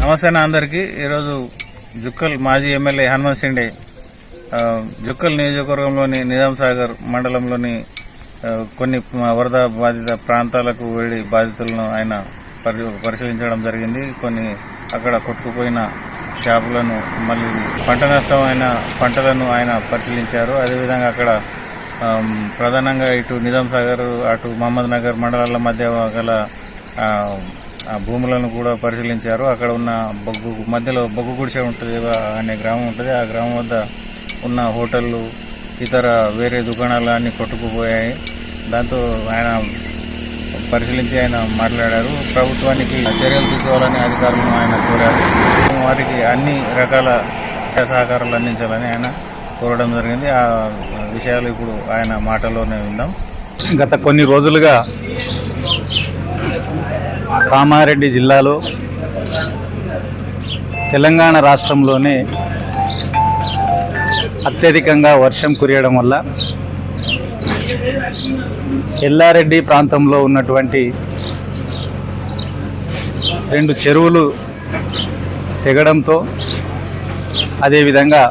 నమస్తే అందరికీ. ఈరోజు జుక్కల్ మాజీ ఎమ్మెల్యే హనుమంత్ సిండే జుక్కల్ నియోజకవర్గంలోని నిజాం సాగర్ మండలంలోని కొన్ని వరద బాధిత ప్రాంతాలకు వెళ్లి బాధితులను ఆయన పరిశీలించడం జరిగింది. కొన్ని అక్కడ కొట్టుకుపోయిన షాపులను, మళ్ళీ పంట నష్టం అయిన పంటలను ఆయన పరిశీలించారు. అదేవిధంగా అక్కడ ప్రధానంగా ఇటు నిజాం సాగర్ అటు మహమ్మద్ నగర్ మండలాల మధ్య గల భూములను కూడా పరిశీలించారు. అక్కడ ఉన్న మధ్యలో బొగ్గు గుడిసె ఉంటుంది అనే గ్రామం ఉంటుంది. ఆ గ్రామం వద్ద ఉన్న హోటళ్ళు, ఇతర వేరే దుకాణాలు అన్నీ కొట్టుకుపోయాయి. దాంతో ఆయన పరిశీలించి ఆయన మాట్లాడారు. ప్రభుత్వానికి చర్యలు తీసుకోవాలని అధికారులను ఆయన కోరారు. వారికి అన్ని రకాల సహకారాలు అందించాలని ఆయన కోరడం జరిగింది. ఆ విషయాలు ఇప్పుడు ఆయన మాటలోనే విందాం. గత కొన్ని రోజులుగా కామారెడ్డి జిల్లాలో తెలంగాణ రాష్ట్రంలోనే అత్యధికంగా వర్షం కురియడం వల్ల ఎల్లారెడ్డి ప్రాంతంలో ఉన్నటువంటి 2 చెరువులు తెగడంతో, అదేవిధంగా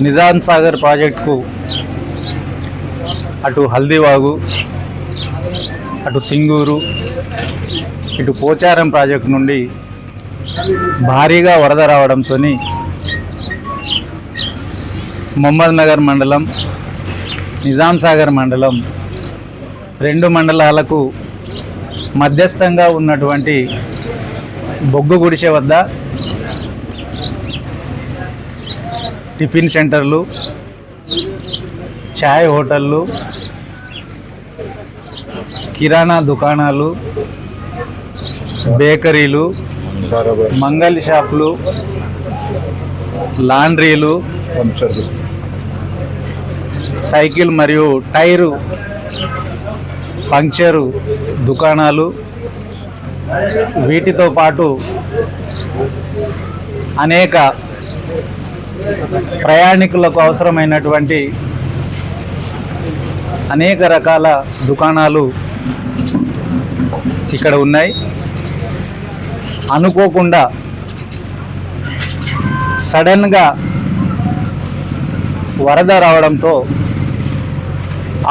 నిజాం సాగర్ ప్రాజెక్టుకు అటు హల్దీవాగు, అటు సింగూరు, ఇటు పోచారం ప్రాజెక్టు నుండి భారీగా వరద రావడంతో మహమ్మద్ నగర్ మండలం, నిజాం సాగర్ మండలం 2 మండలాలకు మధ్యస్థంగా ఉన్నటువంటి బొగ్గు గుడిసె వద్ద టిఫిన్ సెంటర్లు, ఛాయ్ హోటళ్ళు, కిరాణా దుకాణాలు, బేకరీలు, మంగళ షాపులు, లాండ్రీలు, సైకిల్ మరియు టైరు పంక్చరు దుకాణాలు, వీటితో పాటు అనేక ప్రయాణికులకు అవసరమైనటువంటి అనేక రకాల దుకాణాలు ఇక్కడ ఉన్నాయి. అనుకోకుండా సడన్గా వరద రావడంతో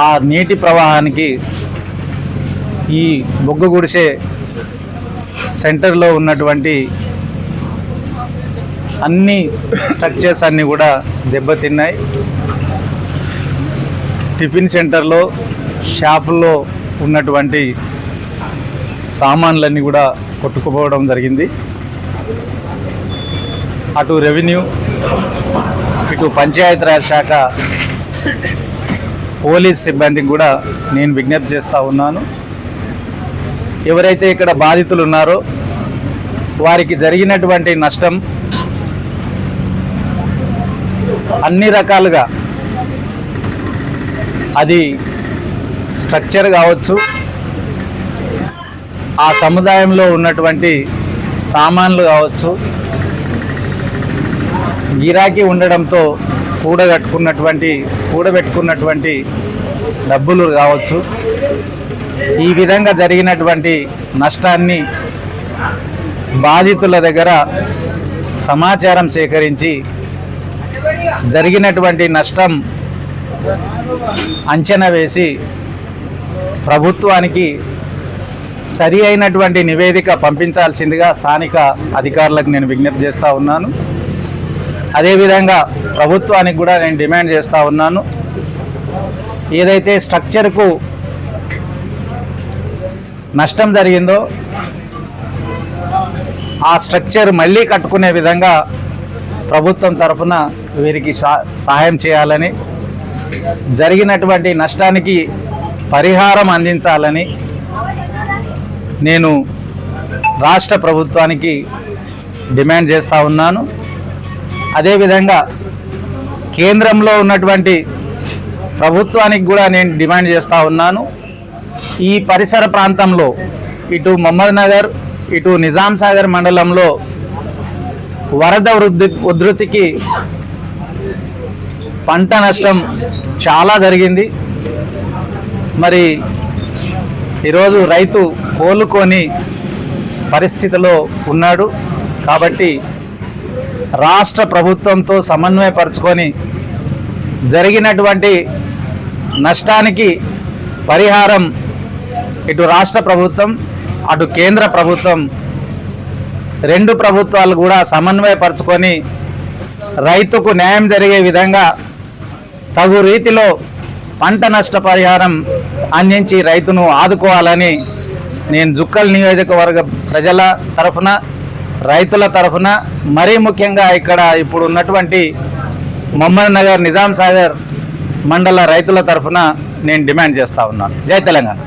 ఆ నీటి ప్రవాహానికి ఈ బొగ్గు గుడిసె సెంటర్లో ఉన్నటువంటి అన్ని స్ట్రక్చర్స్ అన్నీ కూడా దెబ్బతిన్నాయి. టిఫిన్ సెంటర్లో, షాపుల్లో ఉన్నటువంటి సామాన్లన్నీ కూడా కొట్టుకుపోవడం జరిగింది. అటు రెవెన్యూ, ఇటు పంచాయతీరాజ్ శాఖ, పోలీస్ సిబ్బందికి కూడా నేను విజ్ఞప్తి చేస్తూ ఉన్నాను. ఎవరైతే ఇక్కడ బాధితులు ఉన్నారో వారికి జరిగినటువంటి నష్టం అన్ని రకాలుగా, అది స్ట్రక్చర్ కావచ్చు, ఆ సముదాయంలో ఉన్నటువంటి సామాన్లు కావచ్చు, గిరాకీ ఉండడంతో కూడబెట్టుకున్నటువంటి డబ్బులు కావచ్చు, ఈ విధంగా జరిగినటువంటి నష్టాన్ని బాధితుల దగ్గర సమాచారం సేకరించి జరిగినటువంటి నష్టం అంచనా వేసి ప్రభుత్వానికి సరి అయినటువంటి నివేదిక పంపించాల్సిందిగా స్థానిక అధికారులకు నేను విజ్ఞప్తి చేస్తూ ఉన్నాను. అదేవిధంగా ప్రభుత్వానికి కూడా నేను డిమాండ్ చేస్తూ ఉన్నాను. ఏదైతే స్ట్రక్చర్కు నష్టం జరిగిందో ఆ స్ట్రక్చర్ మళ్ళీ కట్టుకునే విధంగా ప్రభుత్వం తరఫున వీరికి సహాయం చేయాలని, జరిగినటువంటి నష్టానికి పరిహారం అందించాలని నేను రాష్ట్ర ప్రభుత్వానికి డిమాండ్ చేస్తూ ఉన్నాను. అదేవిధంగా కేంద్రంలో ఉన్నటువంటి ప్రభుత్వానికి కూడా నేను డిమాండ్ చేస్తూ ఉన్నాను. ఈ పరిసర ప్రాంతంలో ఇటు మహమ్మద్ నగర్, ఇటు నిజాం సాగర్ మండలంలో వరద ఉధృతికి పంట నష్టం చాలా జరిగింది. మరి ఈరోజు రైతు కోలుకొని పరిస్థితిలో ఉన్నాడు. కాబట్టి రాష్ట్ర ప్రభుత్వంతో సమన్వయపరుచుకొని జరిగినటువంటి నష్టానికి పరిహారం ఇటు రాష్ట్ర ప్రభుత్వం అటు కేంద్ర ప్రభుత్వం రెండు ప్రభుత్వాలు కూడా సమన్వయపరుచుకొని రైతుకు న్యాయం జరిగే విధంగా తగు రీతిలో పంట నష్ట పరిహారం అందించి రైతును ఆదుకోవాలని నేను జుక్కల్ నియోజకవర్గ ప్రజల తరఫున రైతుల తరఫున మరీ ముఖ్యంగా ఇక్కడ ఇప్పుడు ఉన్నటువంటి మహమ్మద్ నగర్ నిజాం సాగర్ మండల రైతుల తరఫున నేను డిమాండ్ చేస్తా ఉన్నాను. జై తెలంగాణ.